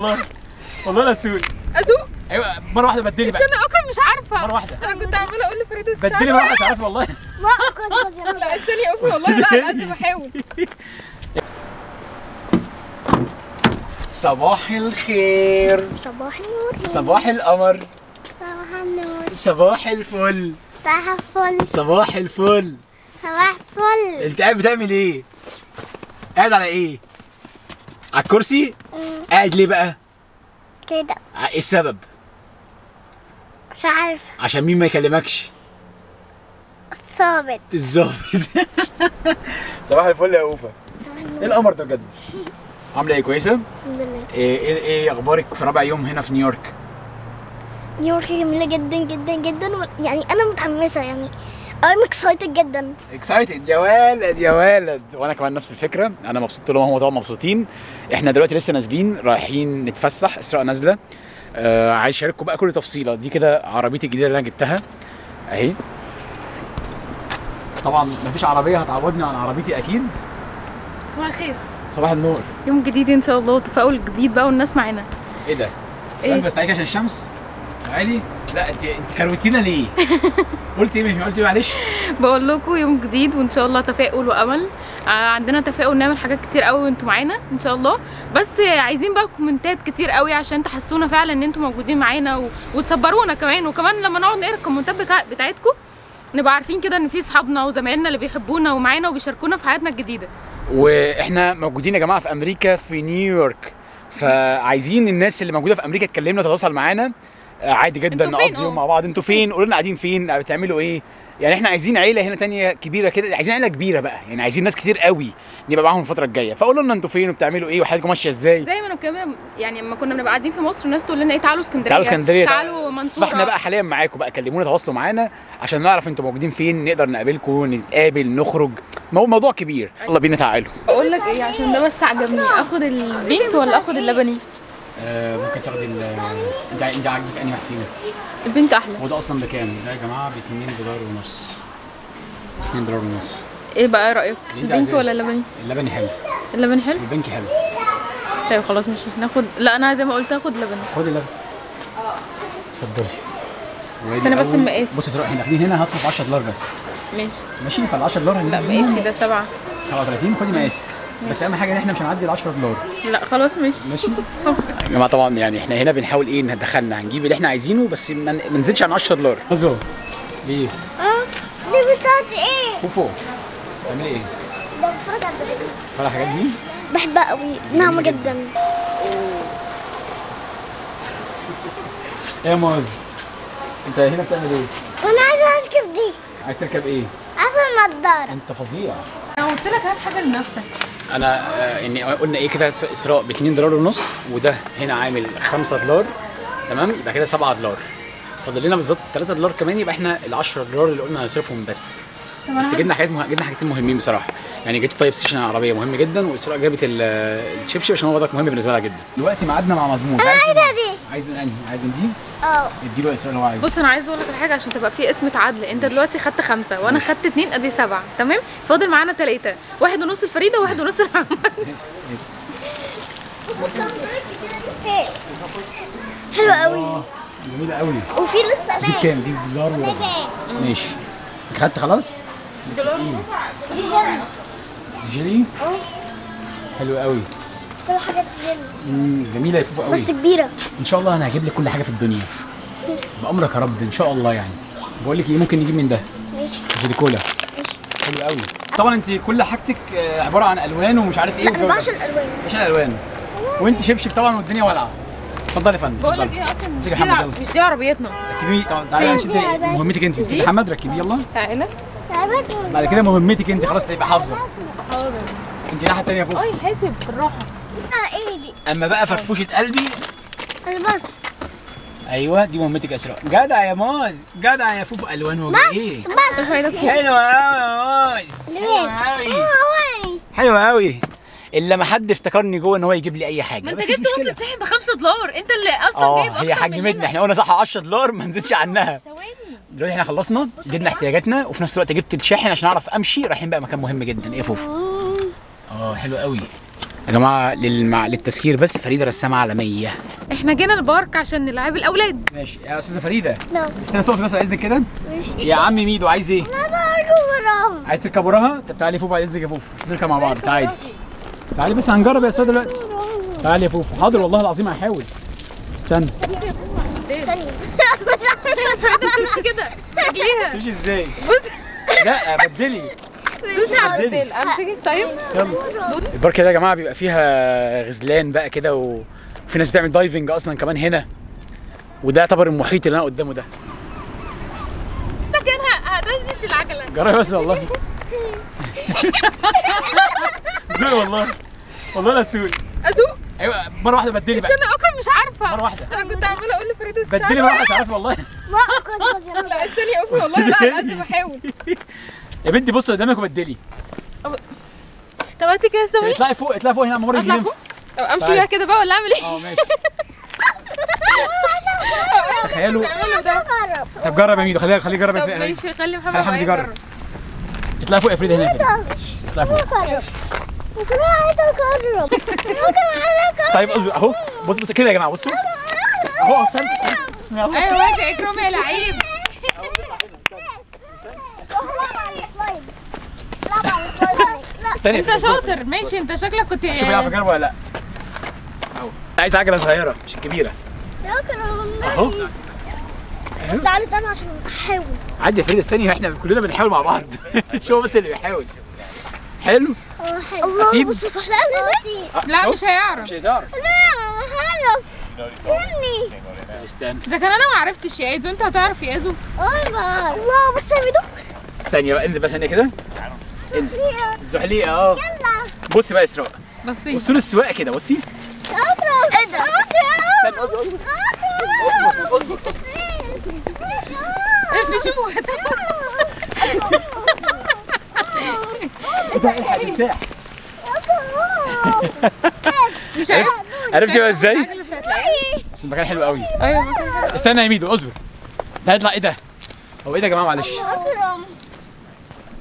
والله والله لا اسوق. ايوه مره واحده بدلي بقى. استنى اكرم مش عارفه. مره واحده انا كنت عماله اقول لفريده الشعر بدلي مره واحده تعرفي والله. ما أقدر. لا استني يا أكرم والله لا انا اسف بحاول. صباح الخير، صباح النور، صباح القمر، صباح النور، صباح الفل، صباح الفل، صباح الفل. صباح الفل. انت قاعد بتعمل ايه؟ قاعد على ايه؟ على الكرسي؟ قاعد ليه بقى؟ كده ايه السبب؟ مش عارفة. عشان مين ما يكلمكش؟ الصابت. الظابط. صباح الفل يا اوفا. صباح ايه النور. القمر ده بجد؟ عامله ايه، كويسه؟ الحمد لله. ايه اخبارك في رابع يوم هنا في نيويورك؟ نيويورك جميلة جدا جدا جدا يعني أنا متحمسة يعني I'm excited جدا. اكسايتد يا ولد يا ولد، وانا كمان نفس الفكره، انا مبسوط لهم، هم طبعا مبسوطين. احنا دلوقتي لسه نازلين رايحين نتفسح، اسراء نازله. عايز اشارككم بقى كل تفصيله. دي كده عربيتي الجديده اللي انا جبتها اهي. طبعا مفيش عربيه هتعوضني عن عربيتي اكيد. صباح الخير، صباح النور. يوم جديد ان شاء الله وتفاؤل جديد بقى والناس معانا. ايه ده؟ سؤال إيه؟ بس تعالي عشان الشمس. تعالي. لا انت كروتينا ليه؟ قلت ايه؟ مش قلت ايه؟ معلش. بقول لكم يوم جديد وان شاء الله تفاؤل وامل. عندنا تفاؤل نعمل حاجات كتير قوي وانتوا معانا ان شاء الله. بس عايزين بقى كومنتات كتير قوي عشان تحسونا فعلا ان انتوا موجودين معانا وتصبرونا كمان. وكمان لما نقعد نقرا الكومنتات بتاعتكم نبقى عارفين كده ان في اصحابنا وزمايلنا اللي بيحبونا ومعانا وبيشاركونا في حياتنا الجديده. واحنا موجودين يا جماعه في امريكا في نيويورك، فعايزين الناس اللي موجوده في امريكا تكلمنا تتواصل معانا عادي جدا، انتوا فين؟ نقضي يوم مع بعض. انتوا فين؟ قولوا لنا قاعدين فين، بتعملوا ايه. يعني احنا عايزين عيله هنا تانية كبيره كده، عايزين عيله كبيره بقى، يعني عايزين ناس كتير قوي نبقى معاهم الفتره الجايه. فقولوا لنا انتوا فين وبتعملوا ايه وحياتكم ماشيه ازاي. زي ما كنا يعني لما كنا بنبقى قاعدين في مصر الناس تقول لنا ايه تعالوا اسكندريه، تعالوا اسكندريه، تعالوا منصوره. فاحنا بقى حاليا معاكم بقى، كلمونا تواصلوا معانا عشان نعرف انتوا موجودين فين، نقدر نقابلكم، نتقابل، نخرج. موضوع كبير. يلا بينا تعالوا. بقول لك ايه، عشان ده بس عجبني، اخد البينك ولا اخد اللبني؟ ممكن تاخدي انت عاجبك انهي واحد فيهم؟ البينك احلى. هو ده اصلا بكام؟ ده يا جماعه ب $2.50. $2.50. ايه بقى رايك؟ اللي انت البينك عايزاه. ولا اللبني؟ اللبني حلو اللبني حلو. والبنكي حلو. طيب خلاص ماشي ناخد. لا انا زي ما قلت اخد لبني. خدي اللبن. اتفضلي. بس انا بس المقاس. بصي يا اسراء، احنا داخلين هنا هصرف $10 بس. ماشي. ماشي، فال $10 لا مقاسي ده 7. 37. خدي مقاسك. بس اهم حاجه ان احنا مش هنعدي ال $10. لا خلاص ماشي. ماشي. يا جماعه طبعا يعني احنا هنا بنحاول ايه، ندخلنا هنجيب اللي احنا عايزينه بس ما نزيدش عن $10. ازو ليه؟ دي بتاعت إيه؟ فوفو بتعملي ايه؟ ده بتفرج على الفيديو. فرح الحاجات دي؟ بحبها قوي، ناعمة جدا. ايه يا موز؟ انت هنا بتعمل ايه؟ وأنا عايزة أركب دي، عايز تركب ايه؟ عايزة النضارة. انت فظيع. انا قلت لك هات حاجه لنفسك. انا يعني قلنا ايه كده، اسراء ب $2.50، وده هنا عامل $5. تمام، يبقى كده $7. فاضل لنا بالظبط $3 كمان، يبقى احنا ال $10 اللي قلنا هنصرفهم بس. بس جبنا حاجتين مهمين بصراحه. يعني جبت طيب ستيشن العربيه مهم جدا، واسراء جابت الشبشب عشان هو ده مهم بالنسبه لها جدا. دلوقتي ميعادنا مع مزموز. أنا عايزة دي. عايز من انهي؟ عايز من دي؟ اديله اسراء اللي هو عايزه. بص انا عايزه اقول لك على حاجه عشان تبقى في قسمه عدل. انت دلوقتي خدت 5 وانا خدت 2، ادي 7. تمام، فاضل معانا 3، 1.5 الفريده و1.5 لمحمد. حلوة قوي. جميله قوي. وفي لسه دي بكام؟ دي $1 وربع. ماشي. انت خدت خلاص؟ دي جل. جيلي؟ حلو قوي. كل حاجات جل. جميله يا فوفو قوي. بس كبيرة. ان شاء الله انا هجيب لك كل حاجه في الدنيا بامرك يا رب ان شاء الله. يعني بقول لك ايه، ممكن نجيب من ده ماشي. جيلي كولا. حلو قوي. طبعا انت كل حاجتك عباره عن الوان ومش عارف ايه. لا أنا بعشق الألوان. بعشق الالوان. وانت شبشب طبعا والدنيا والعه. اتفضلي يا فندم. بقول لك اتفضلي. ايه اصلا امسكي يا محمد، يلا. مش دي عربيتنا. ركبيه طبعا. تعالي عشان انت مهمتك انت. امسكي يا محمد، ركبيه يلا. تعالى. بعد كده مهمتك انت خلاص تبقى حافظه. حاضر. انت الناحيه الثانيه فوق. اي حاسب بالراحه. إيه دي؟ اما بقى فرفوشه قلبي. البس. ايوه دي مهمتك يا اسراء. جدع يا موز، جدع يا فوفو. الوان وجه ايه؟ بس. حلوه قوي يا موز، حلوه قوي. حلوه قوي. الا ما حد افتكرني جوه ان هو يجيب لي اي حاجه. ما انت بس جبت مش مشكلة. وصلة شاحن $5. انت اللي اصلا جايب اكتر هي حجمتنا، احنا قلنا صح $10 ما نزيدش عنها. ثواني. دلوقتي احنا خلصنا، جبنا احتياجاتنا، وفي نفس الوقت جبت الشاحن عشان اعرف امشي. رايحين بقى مكان مهم جدا. ايه يا فوفو؟ حلو قوي. يا جماعه للتسخير بس، فريده رسامه عالميه. احنا جينا البارك عشان نلعب الاولاد. ماشي يا استاذه فريده. نعم. استنى صوفي بس على اذنك كده. ماشي. يا عم ميدو عايز ايه؟ انا اركب وراهم. عايز تركب وراها؟ طب تعالي فوق بعد اذنك يا فوفو عشان نركب مع بعض. تعالي تعالي بس هنجرب يا استاذ دلوقتي. تعالي يا فوفو. حاضر والله العظيم هحاول. استنى. ثانية. تمشي كده رجليها. تمشي ازاي؟ بص لا بدلي. دوسي على الديل. امسكك طيب. يلا. البارك ده يا جماعه بيبقى فيها غزلان بقى كده وفي ناس بتعمل دايفنج اصلا كمان هنا. وده يعتبر المحيط اللي انا قدامه ده. لكن هدزش العجله. جربي بس والله. سوري والله. والله لا سوري. اسوق. ايوه مره واحده بدلي بقى. استنى اكرم مش عارفه. مره واحده. انا كنت عماله اقول لفريده بدلي مره واحده تعرفي والله. ما اقدر. لا استني يا اكرم والله. لا انا اسف بحاول. يا بنتي بصي قدامك وبدلي. طب هاتي كده استني. اطلعي فوق اطلعي فوق هنا مره اطلع يجي فوق. طب امشي بيها كده بقى ولا اعمل ايه؟ اه ماشي. تخيلوا. اعمله ده. طب جرب يا ميدو خليه يجرب يا طب فريدة. ماشي خلي محمد خلي حمد معايا يجرب. اطلعي فوق يا فريدة هنا كده. اطلعي فوق. طيب اهو بص كده يا جماعه بصوا. اهو استنى. ايوه وقت يا اكرم يا لعيب. استني انت شاطر ماشي. انت شكلك كنت شوف يعرف يجرب ولا لا. اهو عايز عجله صغيره مش كبيره. اهو بس تعالى انا عشان احاول. عادي يا فريدة استني احنا كلنا بنحاول مع بعض. شو بس اللي بيحاول. حلو. الله أسيب؟ بص صح. لا لا مش هيعرف. مش هيعرف. هعرف. فني. استنى اذا كان انا ما عرفتش يا ايزو انت هتعرف يا ايزو. الله بص يا ميدو. ثانيه بقى انزل بقى ثانيه كده. انزل الزحليقه اه. يلا. بصي بقى يا اسراء. بصي بصوا له السواقه كده بصي. اضرب. ايه ده؟ اقفشوها. ايه ده الحق بتاع. مش عارف. عرفتي بقى ازاي؟ بس المكان حلو قوي. ايوه استنى يا ميدو اصبر. تعالى اطلع. ايه ده؟ هو ايه ده يا جماعه معلش؟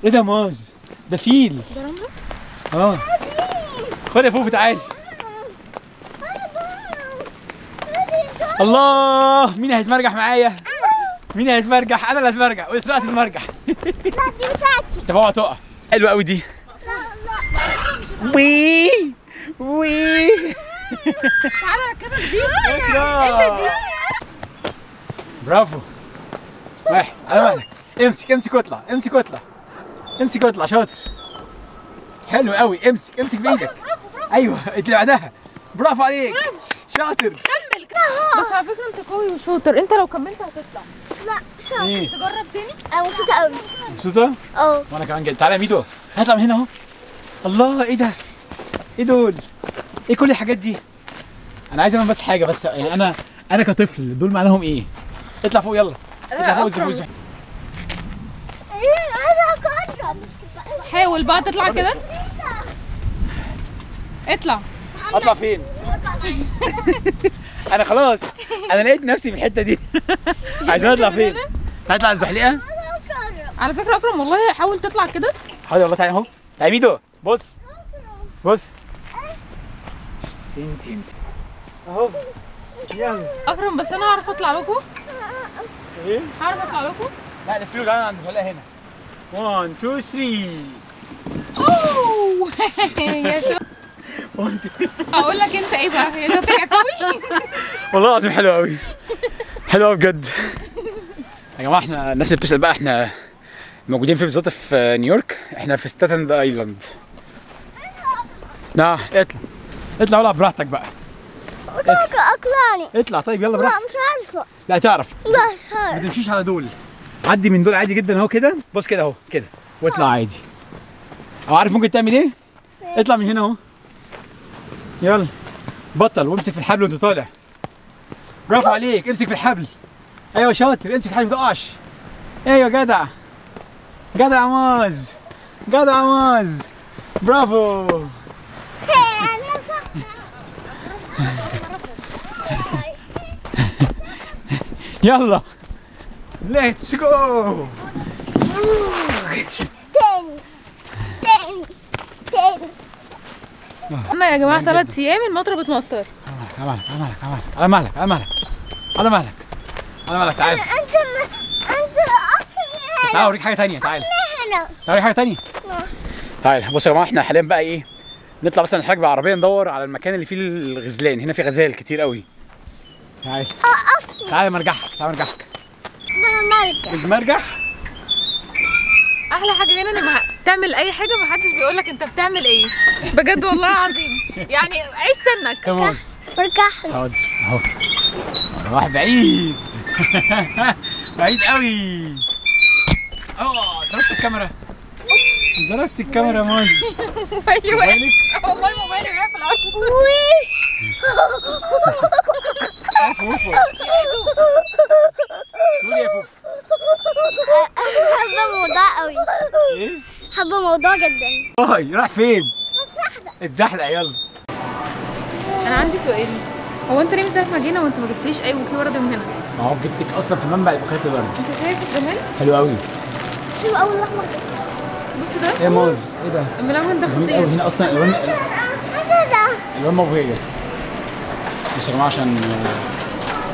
ايه ده موز؟ ده فيل. اه خد يا فوفي تعالي. الله مين هيتمرجح معايا؟ مين هيتمرجح؟ انا اللي هتمرجح واسراء تتمرجح. لا دي بتاعتي. طب اوعى تقع. حلوه قوي دي. وي وي. تعالى ركبك دي. اسراء انت دي. برافو. واحد على مهلك. امسك واطلع. امسك واطلع شاطر. حلو قوي. امسك بايدك. ايوه اللي بعدها. برافو عليك. شاطر. كمل. بس على فكره انت قوي وشاطر. انت لو كملت هتطلع. لا شاطر. ايه تجرب تاني. انا مبسوطة قوي. مبسوطه؟ اه. وانا كمان جاي. تعالى يا ميدو هطلع من هنا اهو. الله ايه ده؟ ايه دول؟ ايه كل الحاجات دي؟ انا عايز اعمل بس حاجه بس يعني انا كطفل دول معناهم ايه؟ اطلع فوق يلا. اطلع فوق الزحليقه. انا هجرب. حاول بقى تطلع كده. اطلع. اطلع فين؟ انا خلاص انا لقيت نفسي في الحته دي. عايزين اطلع فين؟ هطلع الزحليقه؟ على فكره اكرم والله حاول تطلع كده. حاضر والله. تعالى اهو. تعالى ميدو بص تين اهو. يلا اكرم بس انا هعرف اطلع لكم. ايه؟ هعرف اطلع لكم. لا نفلو تعالى عند الزحليقه هنا. 1 2 3. اوه يا شو. 1 2. اقول لك انت ايه بقى يا شاطر يا قوي. والله العظيم حلو قوي. حلو قوي بجد. يا جماعه احنا الناس اللي بتسال بقى احنا موجودين فين بالظبط؟ في نيويورك. احنا في ستاتن ايلاند. نعم اطلع والعب براحتك بقى. اقلعني. اطلع طيب يلا لا براحتك. مش عارفة. لا تعرف. لا ما تمشيش على دول. عدي من دول عادي جدا اهو كده. بص كده اهو كده واطلع عادي. او عارف ممكن تعمل ايه؟ اطلع من هنا اهو. يلا بطل وامسك في الحبل وانت طالع. برافو عليك. امسك في الحبل. ايوه شاطر. امسك في الحبل ما تقعش. ايوه جدع موز. برافو. يلا ليتس جو. تاني انا يا جماعه 3 ايام المطره بتمطر. على مهلك تعالى. تعالى اوريك حاجه ثانيه. تعالى اوريك حاجه ثانيه. تعالى بصوا يا جماعه، احنا حاليا بقى ايه، نطلع مثلا نحرك بالعربيه ندور على المكان اللي فيه الغزلان. هنا في غزال كتير قوي. تعالى تعالى مرجحك. المرجح احلى حاجه هنا انك تعمل اي حاجه محدش بيقول لك انت بتعمل ايه. بجد والله العظيم، يعني عيش سنك. مرجح. حاضر اهو. راح بعيد. بعيد قوي. ضربت الكاميرا يا موز. موبايلي وقع. والله موبايلي وقع في الارض. فوفو قولي يا فوفو. حابة الموضوع قوي. ايه؟ حابة الموضوع جدا. راح فين؟ اتزحلق. يلا. انا عندي سؤال، هو انت ليه من ساعه ما جينا وانت ما جبتليش اي بوكيه ورد من هنا؟ ما هو جبتك اصلا في منبع البوكيهات الورد. انت شايف الجمال؟ حلو قوي. حلو قوي الاحمر ده. بص ده. ايه يا موز؟ ايه ده؟ الملون ده جميل خطير. قوي. هنا اصلا الوان مبهجه. بصوا يا جماعه عشان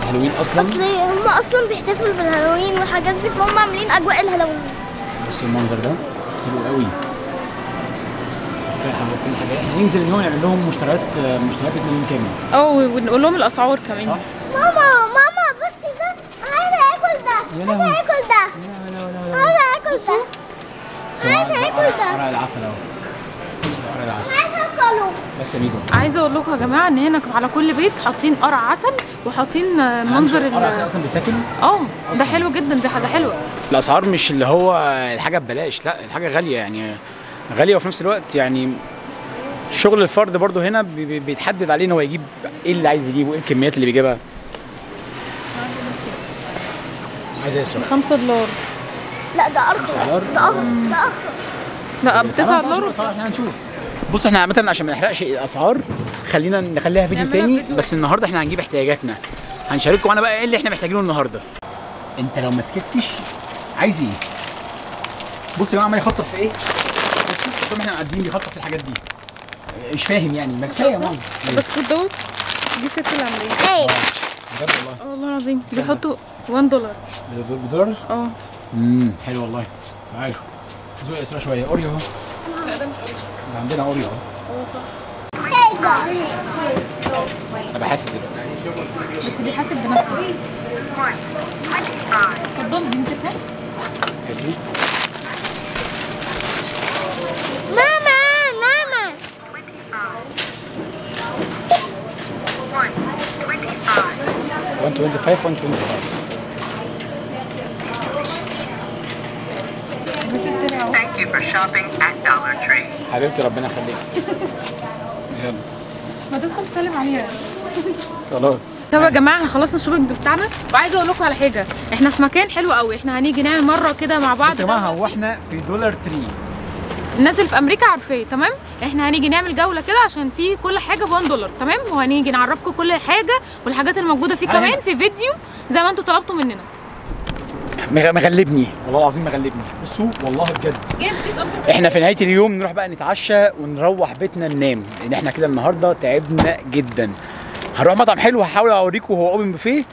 هالوين اصلا. هم اصلا بيحتفلوا بالهالوين والحاجات دي، فهم عاملين اجواء الهالوين. بصوا المنظر ده حلو قوي. تفاحه وكل حاجه. احنا ننزل اليوم نعمل لهم مشتريات بالمليون كامل. ونقول لهم الاسعار كمان. صح. ماما بصي ده، عايزه اكل ده. عايزه اكل ده. ورق العسل اهو. ورق العسل. عايزه اكله. بس يا ميدو، عايزه اقول لكم يا جماعه ان هنا على كل بيت حاطين قرع عسل وحاطين منظر قرع عسل اصلا بيتاكل. ده حلو جدا، دي حاجه حلوه. الاسعار مش اللي هو الحاجه ببلاش، لا الحاجه غاليه، يعني غاليه وفي نفس الوقت يعني شغل الفرد برضو هنا بيتحدد عليه ان هو يجيب ايه اللي عايز يجيبه، ايه الكميات اللي بيجيبها. عايز يسرق $5. لا ده ارخص. ده ارخص. لا $9. احنا هنشوف. بص احنا عامه عشان ما نحرقش الاسعار نخليها فيديو تاني. بس النهارده احنا هنجيب احتياجاتنا، هنشارككم انا بقى ايه اللي احنا محتاجينه النهارده. انت لو ما سكتش عايز ايه؟ بص يا جماعه عمال يخطف في ايه؟ بص طول ما احنا قاعدين بيخطف في الحاجات دي. مش فاهم يعني، ما كفايه يا موز. البسكوت دوت دي الست اللي عاملاه. ايه بجد والله. والله العظيم بيحطوا $1. بدولار؟ حلو والله. تعالوا زوق اسرع شويه. اوريو اهو. لا ده مش أوريو. عندنا اوريو اهو. صح. انا بحاسب دلوقتي. بس بيحاسب بنفسه. اتفضل دي مسكها. هاتي. ماما 125 125. Thank you for shopping at Dollar Tree. حبيبتي ربنا يخليك. يلا ما تدخل تسلم عليها. خلاص. طب يا جماعه احنا خلصنا الشوبينج بتاعنا، وعايزه اقول لكم على حاجه، احنا في مكان حلو قوي، احنا هنيجي نعمل مره كده مع بعض. بصوا يا جماعه هو احنا في دولار تري. الناس اللي في امريكا عارفاه تمام. احنا هنيجي نعمل جوله كده عشان في كل حاجه $1 تمام، وهنيجي نعرفكم كل حاجه والحاجات الموجوده فيه كمان في فيديو زي ما انتم طلبتوا مننا. مغلبني والله العظيم مغلبني. بصوا والله بجد احنا في نهايه اليوم نروح بقى نتعشى ونروح بيتنا ننام، لان احنا كده النهارده تعبنا جدا. هنروح مطعم حلو هحاول اوريكم هو اوبن بوفيه،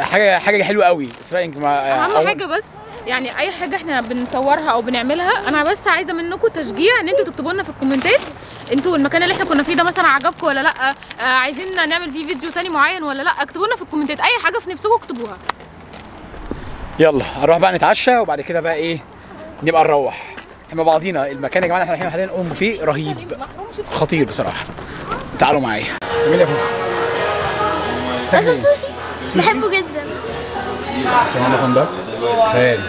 حاجه حلوه قوي. اسراء اهم حاجه بس يعني اي حاجه احنا بنصورها او بنعملها، انا بس عايزه منكم تشجيع ان انتوا تكتبوا لنا في الكومنتات انتوا المكان اللي احنا كنا فيه ده مثلا عجبكم ولا لا، عايزين نعمل فيه فيديو تاني معين ولا لا. اكتبوا لنا في الكومنتات اي حاجه في نفسكم اكتبوها. يلا هنروح بقى نتعشى وبعد كده بقى ايه نبقى نروح احنا مع بعضينا. المكان يا جماعه احنا رايحين حاليا اوبن بوفيه رهيب خطير بصراحه. تعالوا معايا. جميل يا فوفو. باكل سوشي. بحبه جدا. سمعنا المكان ده خيال.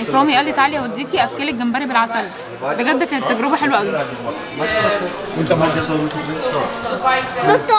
اكرامي قال لي تعالي اوديكي اكلك جمبري بالعسل، بجد كانت تجربه حلوه قوي. وانت نط